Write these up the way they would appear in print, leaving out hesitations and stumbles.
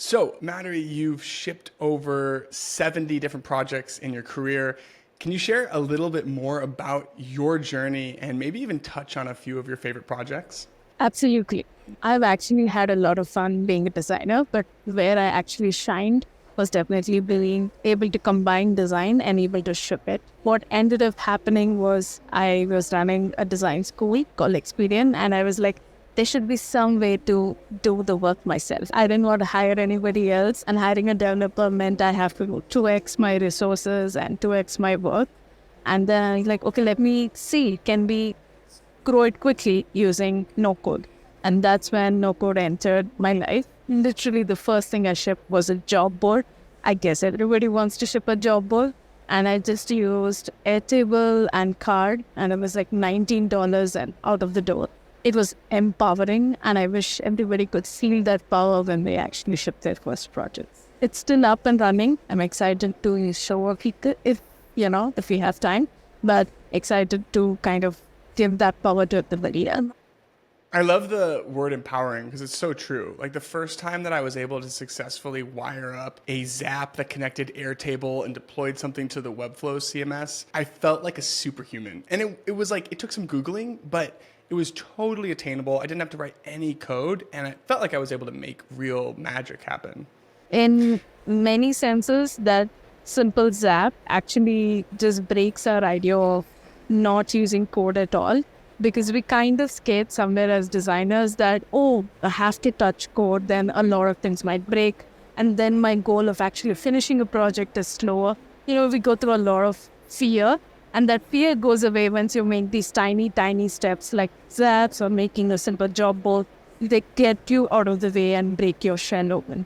So, Madhuri, you've shipped over 70 different projects in your career. Can you share a little bit more about your journey and maybe even touch on a few of your favorite projects? Absolutely. I've actually had a lot of fun being a designer, but where I actually shined was definitely being able to combine design and able to ship it. What ended up happening was I was running a design school called Experian, and I was like, there should be some way to do the work myself. I didn't want to hire anybody else, and hiring a developer meant I have to 2x my resources and 2x my work. And then I was like, okay, let me see, can we grow it quickly using no code? And that's when no code entered my life. Literally, the first thing I shipped was a job board. I guess everybody wants to ship a job board. And I just used Airtable and card, and it was like $19 and out of the door. It was empowering, and I wish everybody could feel that power when they actually ship their first projects. It's still up and running. I'm excited to show people if we have time, but excited to kind of give that power to everybody. I love the word empowering because it's so true. Like the first time that I was able to successfully wire up a Zap that connected Airtable and deployed something to the Webflow CMS, I felt like a superhuman. And it was like, it took some Googling, but it was totally attainable. I didn't have to write any code, and I felt like I was able to make real magic happen. In many senses, that simple zap actually just breaks our idea of not using code at all, because we kind of scared somewhere as designers that, oh, I have to touch code, then a lot of things might break. And then my goal of actually finishing a project is slower. We go through a lot of fear, and that fear goes away once you make these tiny, tiny steps like zaps or making a simple job board. They get you out of the way and break your shell open.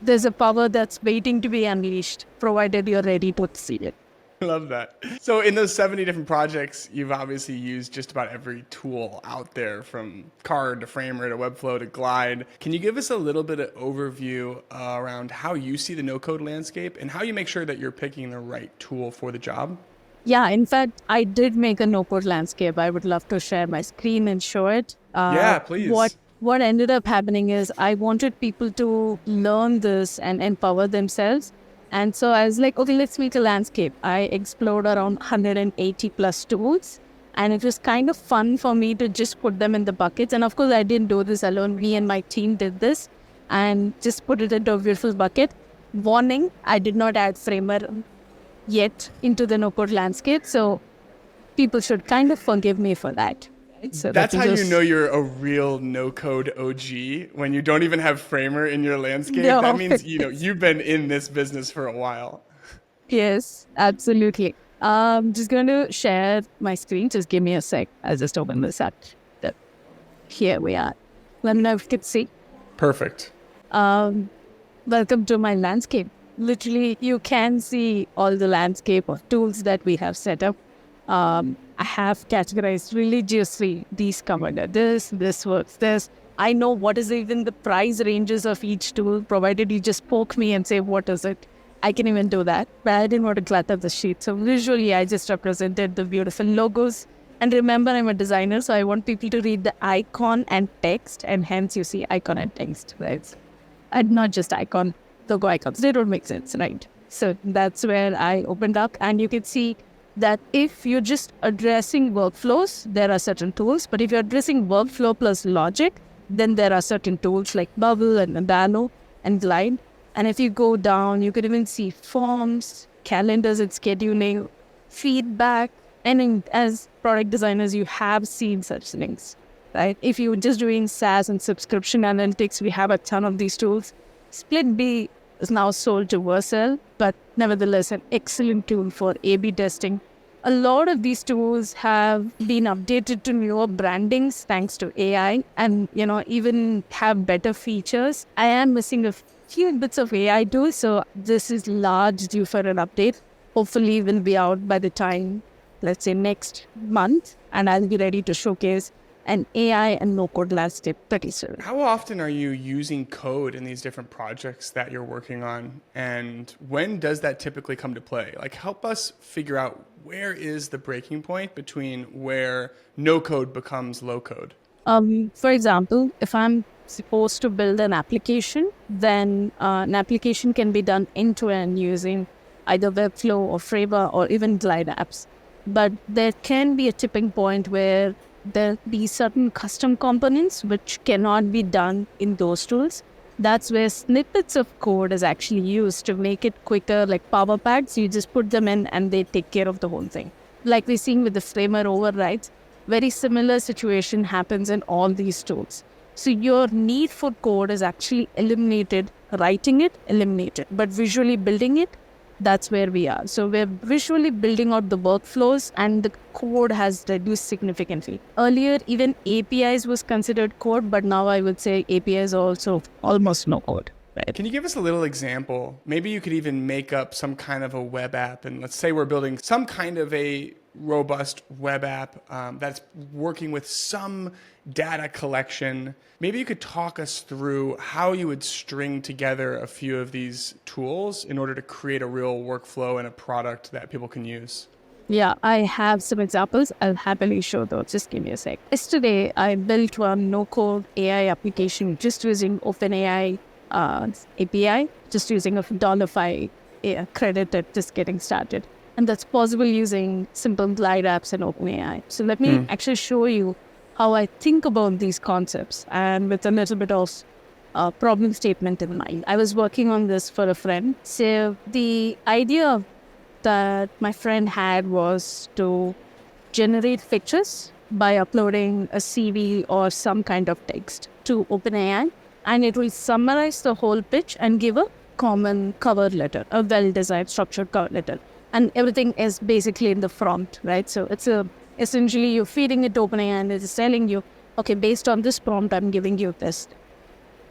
There's a power that's waiting to be unleashed, provided you're ready to see it. I love that. So in those 70 different projects, you've obviously used just about every tool out there from Card to Framer to Webflow to Glide. Can you give us a little bit of overview around how you see the no-code landscape and how you make sure that you're picking the right tool for the job? Yeah, in fact, I did make a no-code landscape. I would love to share my screen and show it. Yeah, What please. what ended up happening is I wanted people to learn this and empower themselves. And so I was like, okay, let's make a landscape. I explored around 180 plus tools. And it was kind of fun for me to just put them in the buckets. And of course, I didn't do this alone. Me and my team did this and just put it into a beautiful bucket. Warning, I did not add Framer yet into the no-code landscape. So people should kind of forgive me for that. Right? So let That's me how you know just... you're a real no-code OG when you don't even have Framer in your landscape. That No. means, you've been in this business for a while. Yes, absolutely. Just going to share my screen. Just give me a sec. I'll just open this up. There. Here we are. Let me know if you can see. Perfect. Um, Welcome to my landscape. Literally, you can see all the landscape of tools that we have set up. I have categorized religiously. These come under this works, this. I know what is even the price ranges of each tool, provided you just poke me and say, what is it? I can even do that, but I didn't want to clutter the sheet. So visually, I just represented the beautiful logos. And remember, I'm a designer, so I want people to read the icon and text, and hence you see icon and text, right? And not just logo icons. They don't make sense, right? So that's where I opened up, and you can see that if you're just addressing workflows, there are certain tools. But if you're addressing workflow plus logic, then there are certain tools like Bubble and Nano and Glide. And if you go down, you could even see forms, calendars and scheduling, feedback. And as product designers, you have seen such things, right? If you're just doing SaaS and subscription analytics, we have a ton of these tools. Split B is now sold to Vercel, but nevertheless an excellent tool for A/B testing. A lot of these tools have been updated to newer brandings thanks to AI, and even have better features. I am missing a few bits of AI tools, so this is large due for an update. Hopefully will be out by the time, let's say, next month, and I'll be ready to showcase an AI and no-code landscape pretty soon. How often are you using code in these different projects that you're working on? And when does that typically come to play? Like, help us figure out where is the breaking point between where no code becomes low code? For example, if I'm supposed to build an application, then an application can be done end-to-end using either Webflow or Freva or even Glide apps. But there can be a tipping point where there be certain custom components which cannot be done in those tools. That's where snippets of code is actually used to make it quicker, like Power Packs. You just put them in and they take care of the whole thing. Like we're seeing with the framer overrides, very similar situation happens in all these tools. So your need for code is actually eliminated, writing it, eliminated, but visually building it, that's where we are. So we're visually building out the workflows and the code has reduced significantly. Earlier, even APIs was considered code, but now I would say APIs are also almost no code. Right? Can you give us a little example? Maybe you could even make up some kind of a web app, and let's say we're building some kind of a robust web app that's working with some data collection. Maybe you could talk us through how you would string together a few of these tools in order to create a real workflow and a product that people can use. Yeah, I have some examples. I'll happily show those. Just give me a sec. Yesterday, I built one no-code AI application just using OpenAI API, just using a $5 credit at just getting started. And that's possible using simple Glide apps and OpenAI. So let me actually show you how I think about these concepts and with a little bit of problem statement in mind. I was working on this for a friend. So the idea that my friend had was to generate pictures by uploading a CV or some kind of text to OpenAI, and it will summarize the whole pitch and give a common cover letter, a well-designed structured cover letter. And everything is basically in the prompt, right? So it's essentially you're feeding it to OpenAI and it's telling you, okay, based on this prompt, I'm giving you this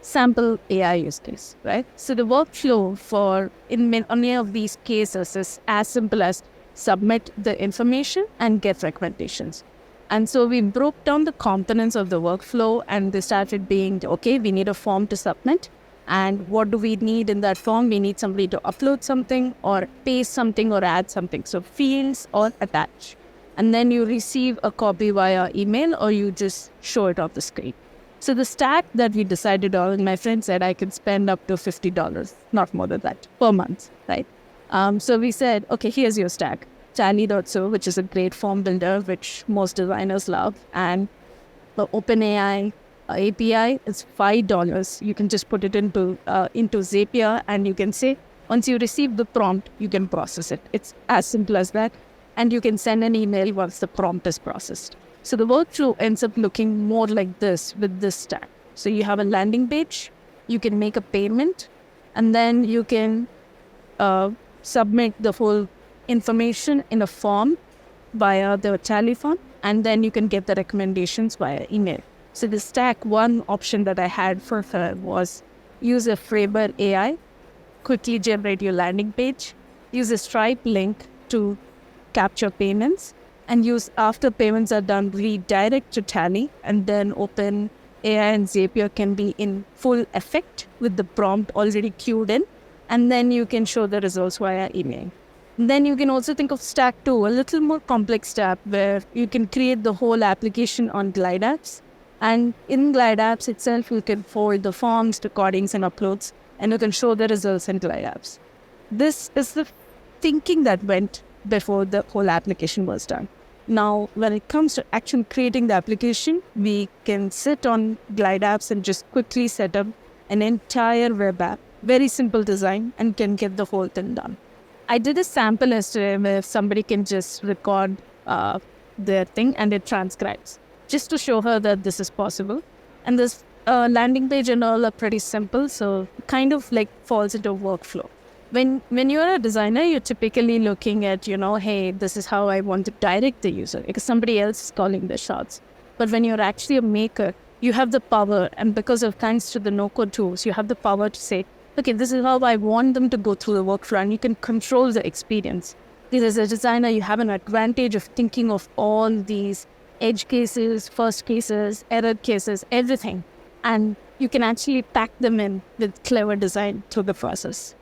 sample AI use case, right? So the workflow for in many of these cases is as simple as submit the information and get recommendations. And so we broke down the components of the workflow and they started being, okay, we need a form to submit. And what do we need in that form? We need somebody to upload something or paste something or add something. So fields or attach. And then you receive a copy via email or you just show it off the screen. So the stack that we decided on, my friend said I could spend up to $50, not more than that, per month, right? So we said, okay, here's your stack. Tally.so, which is a great form builder, which most designers love. And the OpenAI API is $5. You can just put it into Zapier and you can say, once you receive the prompt, you can process it. It's as simple as that. And you can send an email once the prompt is processed. So the workflow ends up looking more like this with this stack. So you have a landing page, you can make a payment, and then you can submit the whole information in a form via the Tally form, and then you can get the recommendations via email. So the stack, one option that I had for her was use a Framer AI, quickly generate your landing page, use a Stripe link to capture payments, and use after payments are done, redirect to Tally, and then Open AI and Zapier can be in full effect with the prompt already queued in, and then you can show the results via email. And then you can also think of Stack 2, a little more complex step where you can create the whole application on Glide apps. And in Glide apps itself, you can forward the forms, recordings, and uploads, and you can show the results in Glide apps. This is the thinking that went before the whole application was done. Now, when it comes to actually creating the application, we can sit on Glide apps and just quickly set up an entire web app, very simple design, and can get the whole thing done. I did a sample yesterday where somebody can just record their thing and it transcribes, just to show her that this is possible. And this landing page and all are pretty simple, so kind of like falls into workflow. When you're a designer, you're typically looking at, hey, this is how I want to direct the user, because somebody else is calling the shots. But when you're actually a maker, you have the power, and because of thanks to the no-code tools, you have the power to say, okay, this is how I want them to go through the workflow, and you can control the experience. Because as a designer, you have an advantage of thinking of all these edge cases, first cases, error cases, everything. And you can actually pack them in with clever design through the process.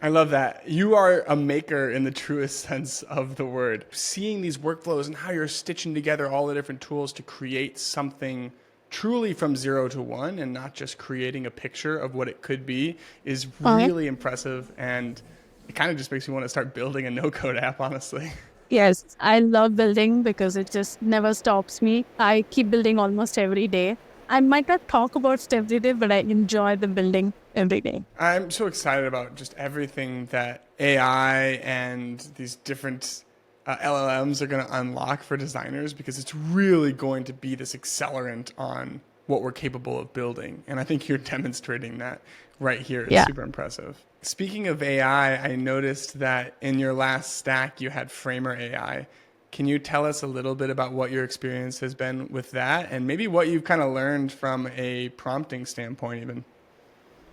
I love that. You are a maker in the truest sense of the word. Seeing these workflows and how you're stitching together all the different tools to create something truly from 0 to 1 and not just creating a picture of what it could be is Okay. really impressive. And it kind of just makes me want to start building a no-code app, honestly. Yes, I love building because it just never stops me. I keep building almost every day. I might not talk about it every day, but I enjoy the building every day. I'm so excited about just everything that AI and these different LLMs are going to unlock for designers, because it's really going to be this accelerant on what we're capable of building. And I think you're demonstrating that right here. It's Yeah. super impressive. Speaking of AI, I noticed that in your last stack you had Framer AI. Can you tell us a little bit about what your experience has been with that, and maybe what you've kind of learned from a prompting standpoint even?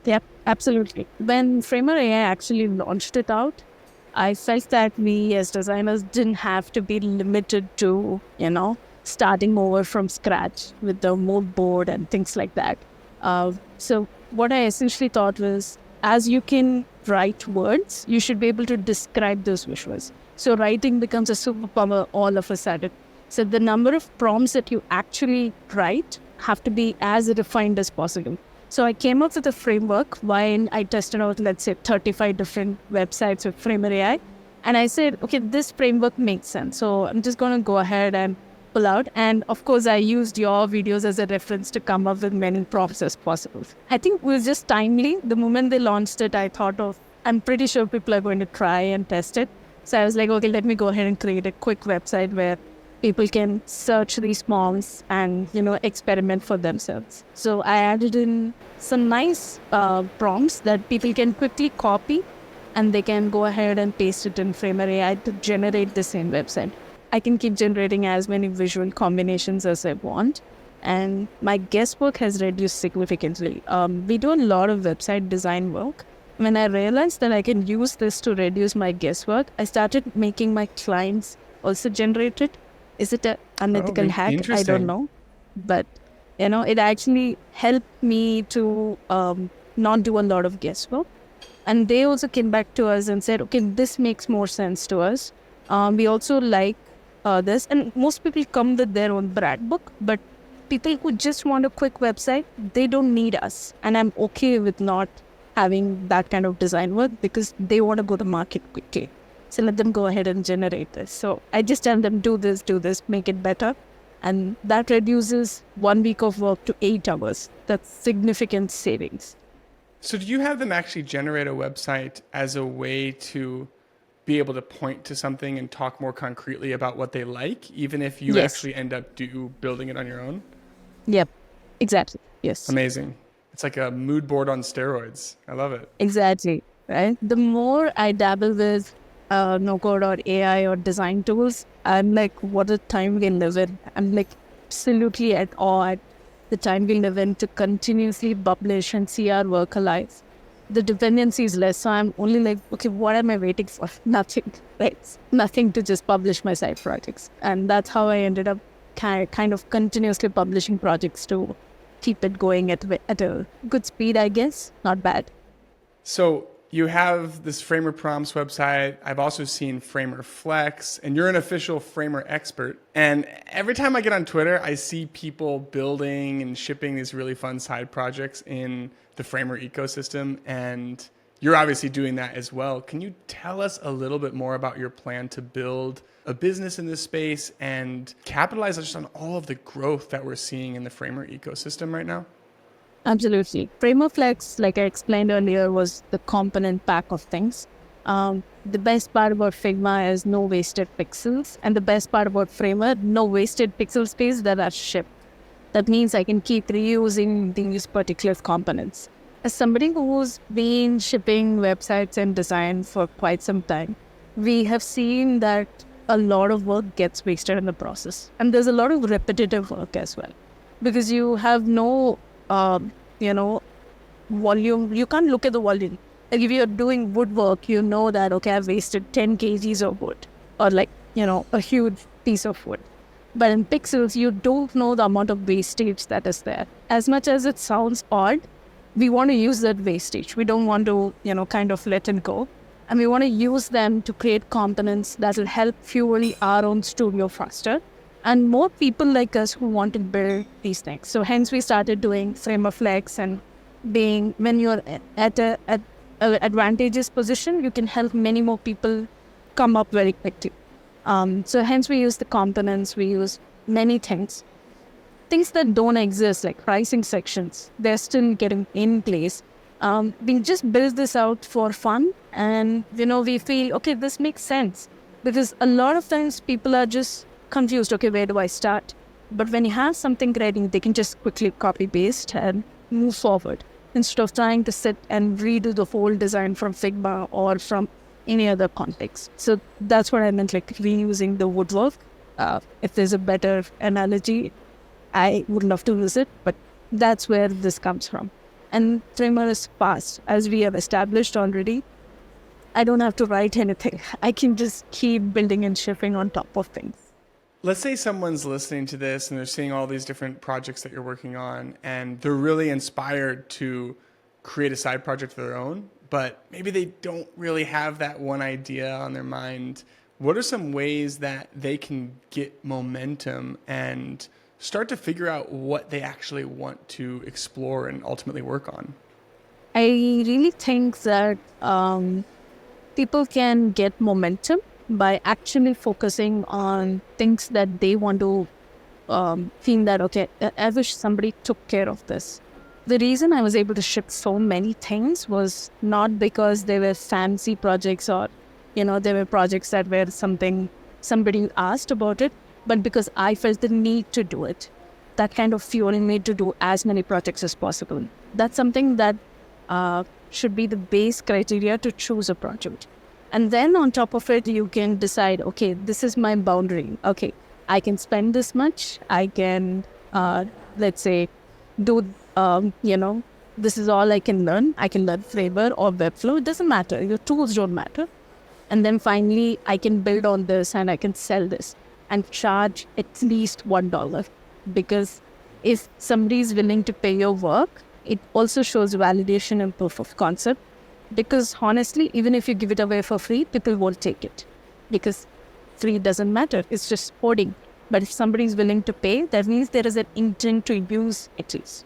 Yep, absolutely. When Framer AI actually launched it out, I felt that we as designers didn't have to be limited to, starting over from scratch with the mood board and things like that. So what I essentially thought was, as you can write words, you should be able to describe those visuals. So writing becomes a superpower all of a sudden. So the number of prompts that you actually write have to be as refined as possible. So I came up with a framework when I tested out, let's say, 35 different websites with Framer AI. And I said, okay, this framework makes sense. So I'm just going to go ahead and pull out. And of course, I used your videos as a reference to come up with many prompts as possible. I think it was just timely. The moment they launched it, I thought of, I'm pretty sure people are going to try and test it. So I was like, okay, let me go ahead and create a quick website where people can search these prompts and, experiment for themselves. So I added in some nice prompts that people can quickly copy, and they can go ahead and paste it in Framer AI to generate the same website. I can keep generating as many visual combinations as I want. And my guesswork has reduced significantly. We do a lot of website design work. When I realized that I can use this to reduce my guesswork, I started making my clients also generate it. Is it an unethical hack? I don't Interesting. know. But, it actually helped me to not do a lot of guesswork. And they also came back to us and said, okay, this makes more sense to us. We also like this. And most people come with their own brand book, but people who just want a quick website, they don't need us. And I'm okay with not having that kind of design work because they want to go to market quickly. So let them go ahead and generate this. So I just tell them, do this, make it better. And that reduces 1 week of work to 8 hours. That's significant savings. So do you have them actually generate a website as a way to be able to point to something and talk more concretely about what they like, even if you Yes. actually end up building it on your own? Yep. Exactly. Yes. Amazing. It's like a mood board on steroids. I love it. Exactly. Right. The more I dabble with no code or AI or design tools, I'm like, what a time we live in. I'm like absolutely at awe at the time we live in to continuously publish and see our work alive. The dependency is less, so I'm only like, okay, what am I waiting for? Nothing, right? Nothing to just publish my side projects. And that's how I ended up kind of continuously publishing projects to keep it going at a good speed, I guess. Not bad. So you have this Framer Prompts website. I've also seen Framer Flex, and you're an official Framer expert. And every time I get on Twitter, I see people building and shipping these really fun side projects in the Framer ecosystem. And you're obviously doing that as well. Can you tell us a little bit more about your plan to build a business in this space and capitalize just on all of the growth that we're seeing in the Framer ecosystem right now? Absolutely. Flex, like I explained earlier, was the component pack of things. The best part about Figma is no wasted pixels. And the best part about Framer, no wasted pixel space that are shipped. That means I can keep reusing these particular components. As somebody who's been shipping websites and design for quite some time, we have seen that a lot of work gets wasted in the process. And there's a lot of repetitive work as well. Because you have no volume. You can't look at the volume. Like if you're doing woodwork, you know that, okay, I've wasted 10 kgs of wood or a huge piece of wood. But in pixels, you don't know the amount of wastage that is there. As much as it sounds odd, we want to use that wastage. We don't want to, kind of let it go. And we want to use them to create components that will help fuel our own studio faster. and more people like us who want to build these things. So hence we started doing Flex, and being, when you're at a advantageous position, you can help many more people come up very quickly. So hence we use the components, we use many things that don't exist, like pricing sections. They're still getting in place. We just build this out for fun, and we feel, okay, this makes sense, because a lot of times people are just confused. Okay, where do I start? But when you have something ready, they can just quickly copy paste and move forward instead of trying to sit and redo the whole design from Figma or from any other context. So that's what I meant, like reusing the woodwork. If there's a better analogy, I would love to use it, but that's where this comes from. And Trimmer is fast. As we have established already, I don't have to write anything. I can just keep building and shipping on top of things. Let's say someone's listening to this and they're seeing all these different projects that you're working on, and they're really inspired to create a side project of their own, but maybe they don't really have that one idea on their mind. What are some ways that they can get momentum and start to figure out what they actually want to explore and ultimately work on? I really think that people can get momentum by actually focusing on things that they want to feel that, okay, I wish somebody took care of this. The reason I was able to ship so many things was not because they were fancy projects, or, they were projects that were somebody asked about it, but because I felt the need to do it. That kind of fueling me to do as many projects as possible. That's something that should be the base criteria to choose a project. And then on top of it, you can decide, okay, this is my boundary. Okay, I can spend this much. I can, let's say, do, this is all I can learn. I can learn Flavor or Webflow. It doesn't matter. Your tools don't matter. And then finally, I can build on this and I can sell this and charge at least $1. Because if somebody is willing to pay your work, it also shows validation and proof of concept. Because honestly, even if you give it away for free, people won't take it. Because free doesn't matter. It's just hoarding. But if somebody is willing to pay, that means there is an intent to use at least.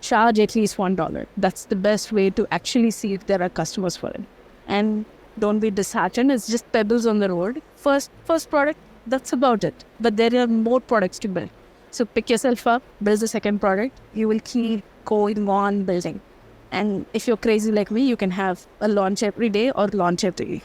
Charge at least $1. That's the best way to actually see if there are customers for it. And don't be disheartened. It's just pebbles on the road. First product, that's about it. But there are more products to build. So pick yourself up, build the second product. You will keep going on building. And if you're crazy like me, you can have a launch every day or launch every week.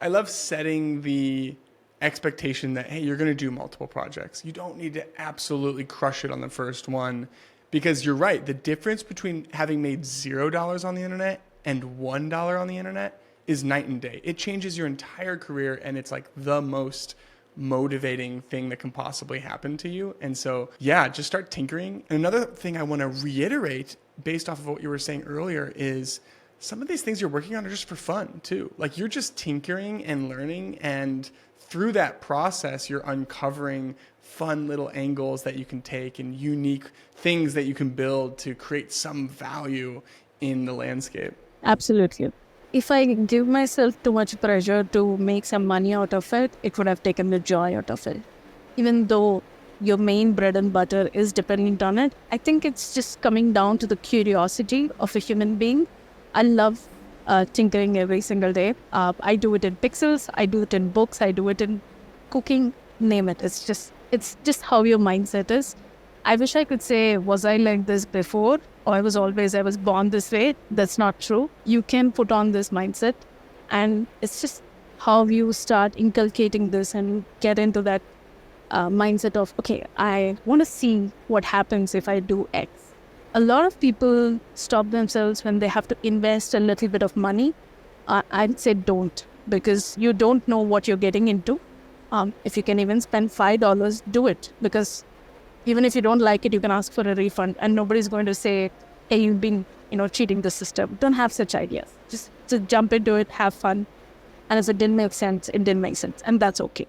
I love setting the expectation that, hey, you're going to do multiple projects. You don't need to absolutely crush it on the first one, because you're right. The difference between having made $0 on the internet and $1 on the internet is night and day. It changes your entire career, and it's like the most motivating thing that can possibly happen to you. And so, yeah, just start tinkering. And another thing I want to reiterate based off of what you were saying earlier is some of these things you're working on are just for fun too. Like, you're just tinkering and learning, and through that process, you're uncovering fun little angles that you can take and unique things that you can build to create some value in the landscape. Absolutely. If I give myself too much pressure to make some money out of it, it would have taken the joy out of it. Even though your main bread and butter is dependent on it, I think it's just coming down to the curiosity of a human being. I love tinkering every single day. I do it in pixels, I do it in books, I do it in cooking, name it. It's just how your mindset is. I wish I could say, was I like this before? Or I was born this way. That's not true. You can put on this mindset, and it's just how you start inculcating this and get into that mindset of, okay, I want to see what happens if I do X. A lot of people stop themselves when they have to invest a little bit of money. I'd say don't, because you don't know what you're getting into. If you can even spend $5, do it, because even if you don't like it, you can ask for a refund, and nobody's going to say, hey, you've been, cheating the system. Don't have such ideas. Just jump into it, have fun. And if it didn't make sense, it didn't make sense. And that's okay.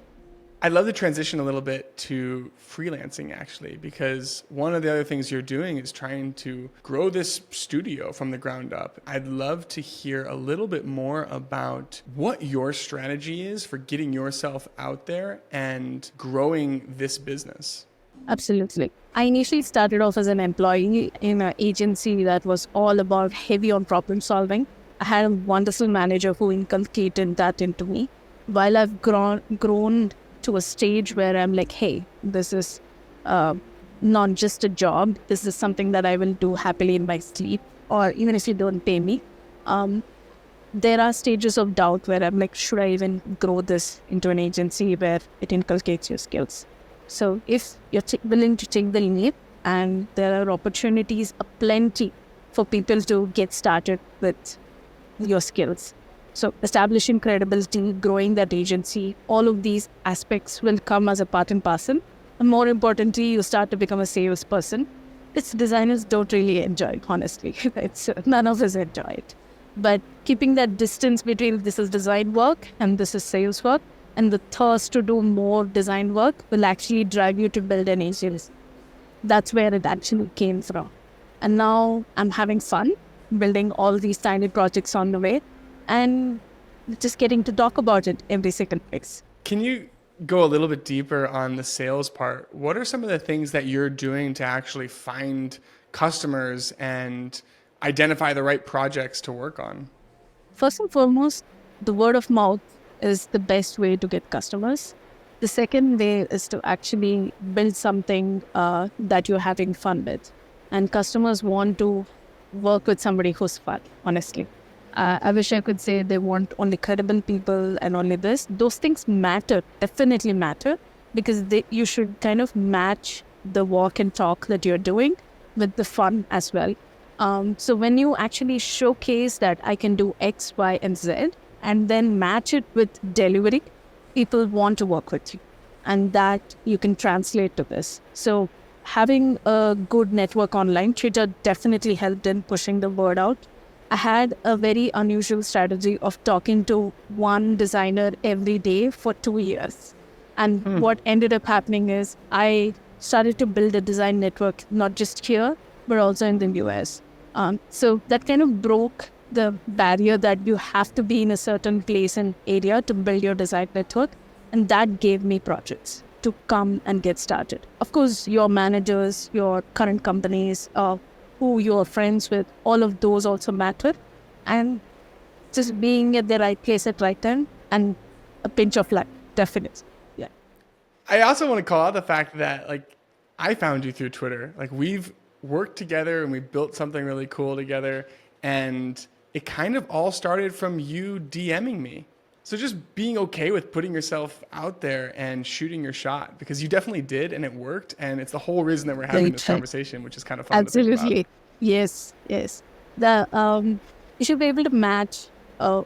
I'd love to transition a little bit to freelancing actually, because one of the other things you're doing is trying to grow this studio from the ground up. I'd love to hear a little bit more about what your strategy is for getting yourself out there and growing this business. Absolutely. I initially started off as an employee in an agency that was all about heavy on problem solving. I had a wonderful manager who inculcated that into me. While I've grown to a stage where I'm like, hey, this is not just a job. This is something that I will do happily in my sleep, or even if you don't pay me. There are stages of doubt where I'm like, should I even grow this into an agency where it inculcates your skills? So if you're willing to take the leap, and there are opportunities aplenty for people to get started with your skills. So establishing credibility, growing that agency, all of these aspects will come as a part and parcel. And more importantly, you start to become a salesperson. It's designers don't really enjoy it, honestly. None of us enjoy it. But keeping that distance between this is design work and this is sales work, and the thirst to do more design work will actually drive you to build an agency. That's where it actually came from. And now I'm having fun building all these tiny projects on the way and just getting to talk about it every second week. Can you go a little bit deeper on the sales part? What are some of the things that you're doing to actually find customers and identify the right projects to work on? First and foremost, the word of mouth is the best way to get customers. The second way is to actually build something that you're having fun with. And customers want to work with somebody who's fun, honestly. I wish I could say they want only credible people and only this. Those things matter, definitely matter, because you should kind of match the walk and talk that you're doing with the fun as well. So when you actually showcase that I can do X, Y, and Z, and then match it with delivery, people want to work with you. And that you can translate to this. So having a good network online, Twitter definitely helped in pushing the word out. I had a very unusual strategy of talking to one designer every day for 2 years. And what ended up happening is I started to build a design network, not just here, but also in the US. So that kind of broke the barrier that you have to be in a certain place and area to build your design network. And that gave me projects to come and get started. Of course, your managers, your current companies, who you're friends with, all of those also matter. And just being at the right place at right time and a pinch of luck, definitely. Yeah. I also want to call out the fact that I found you through Twitter. We've worked together and we built something really cool together, and it kind of all started from you DMing me. So just being okay with putting yourself out there and shooting your shot, because you definitely did and it worked, and it's the whole reason that we're having this conversation, which is kind of fun. Absolutely. Yes. You should be able to match.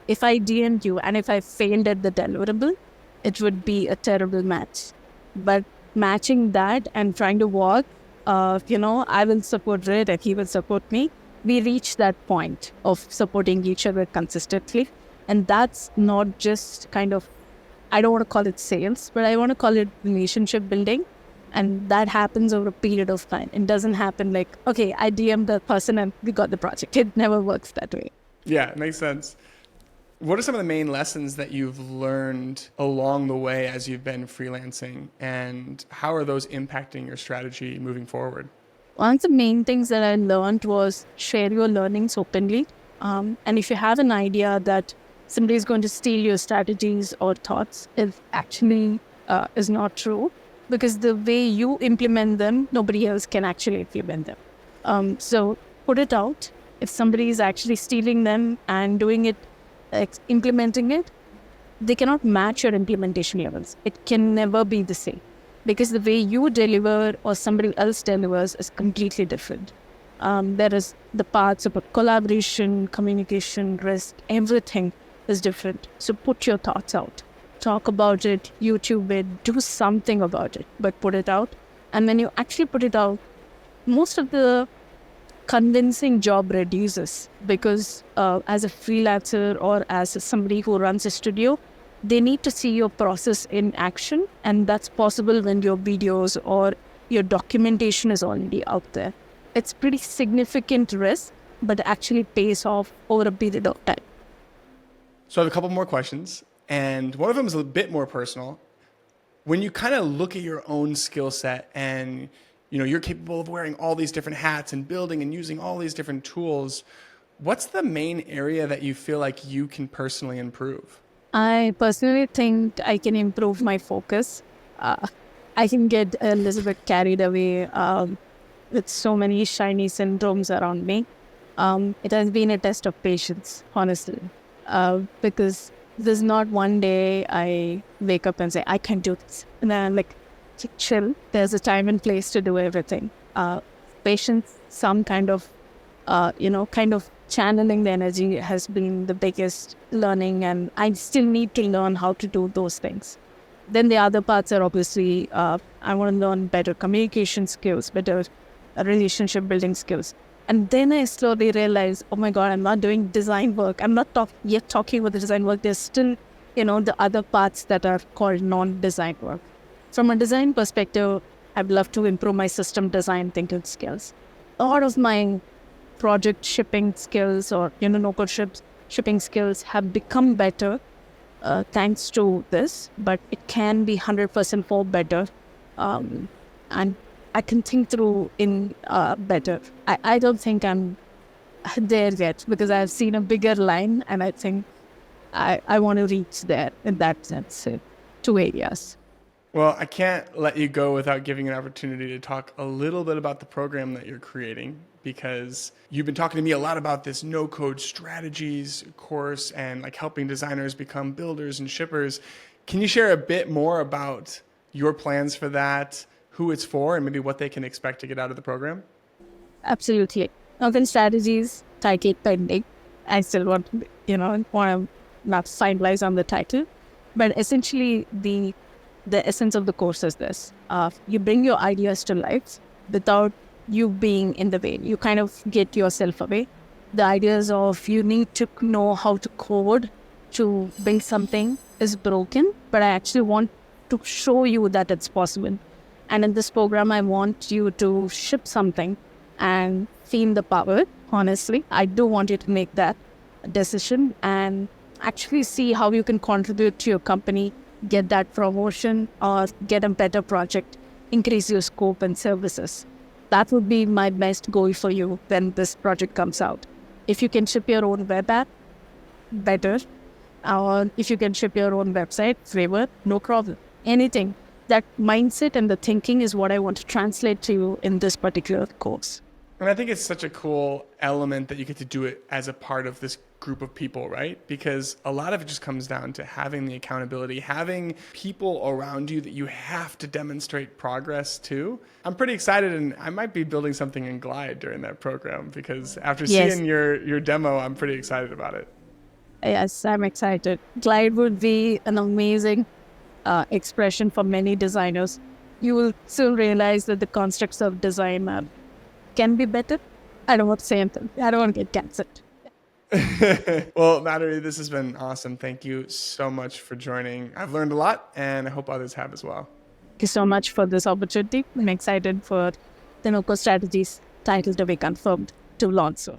If I DM'd you and if I failed at the deliverable, it would be a terrible match. But matching that and trying to work, I will support Red and he will support me. We reach that point of supporting each other consistently. And that's not just kind of, I don't want to call it sales, but I want to call it relationship building. And that happens over a period of time. It doesn't happen like, okay, I DM'd the person and we got the project. It never works that way. Yeah, it makes sense. What are some of the main lessons that you've learned along the way as you've been freelancing, and how are those impacting your strategy moving forward? One of the main things that I learned was share your learnings openly. And if you have an idea that somebody is going to steal your strategies or thoughts, it actually is not true, because the way you implement them, nobody else can actually implement them. So put it out. If somebody is actually stealing them and doing it, implementing it, they cannot match your implementation levels. It can never be the same, because the way you deliver or somebody else delivers is completely different. There is the parts about collaboration, communication, risk, everything is different. So put your thoughts out. Talk about it, YouTube it, do something about it, but put it out. And when you actually put it out, most of the convincing job reduces, because as a freelancer or as somebody who runs a studio, they need to see your process in action, and that's possible when your videos or your documentation is already out there. It's pretty significant risk, but actually pays off over a period of time. So I have a couple more questions, and one of them is a bit more personal. When you kind of look at your own skill set and you're capable of wearing all these different hats and building and using all these different tools, what's the main area that you feel like you can personally improve? I personally think I can improve my focus. I can get a little bit carried away with so many shiny syndromes around me. It has been a test of patience, honestly, because there's not one day I wake up and say, I can do this. And then I'm like, chill. There's a time and place to do everything. Patience, some kind of channeling the energy has been the biggest learning, and I still need to learn how to do those things. Then the other parts are obviously, I want to learn better communication skills, better relationship building skills. And then I slowly realized, oh my God, I'm not doing design work. I'm not yet talking about the design work. There's still, the other parts that are called non-design work. From a design perspective, I'd love to improve my system design thinking skills. A lot of my project shipping skills or no-code shipping skills have become better thanks to this, but it can be 100% more better, and I can think through in better. I don't think I'm there yet because I've seen a bigger line, and I think I want to reach there in that sense, 2 areas. Well, I can't let you go without giving an opportunity to talk a little bit about the program that you're creating, because you've been talking to me a lot about this no-code strategies course and like helping designers become builders and shippers. Can you share a bit more about your plans for that, who it's for, and maybe what they can expect to get out of the program? Absolutely. Open strategies, title pending. I still want to not finalize on the title, but essentially the essence of the course is this. You bring your ideas to life without you being in the way. You kind of get yourself away. The ideas of you need to know how to code to bring something is broken, but I actually want to show you that it's possible. And in this program, I want you to ship something and feel the power. Honestly, I do want you to make that decision and actually see how you can contribute to your company, get that promotion or get a better project, increase your scope and services. That would be my best goal for you when this project comes out. If you can ship your own web app, better. Or if you can ship your own website, favor, no problem. Anything. That mindset and the thinking is what I want to translate to you in this particular course. And I think it's such a cool element that you get to do it as a part of this group of people, right? Because a lot of it just comes down to having the accountability, having people around you that you have to demonstrate progress to. I'm pretty excited, and I might be building something in Glide during that program because after seeing your demo, I'm pretty excited about it. Yes, I'm excited. Glide would be an amazing expression for many designers. You will soon realize that the constructs of design can be better. I don't want to say anything. I don't want to get cancelled. Well, Madhuri, this has been awesome. Thank you so much for joining. I've learned a lot, and I hope others have as well. Thank you so much for this opportunity. I'm excited for the no-code strategies title to be confirmed to launch soon.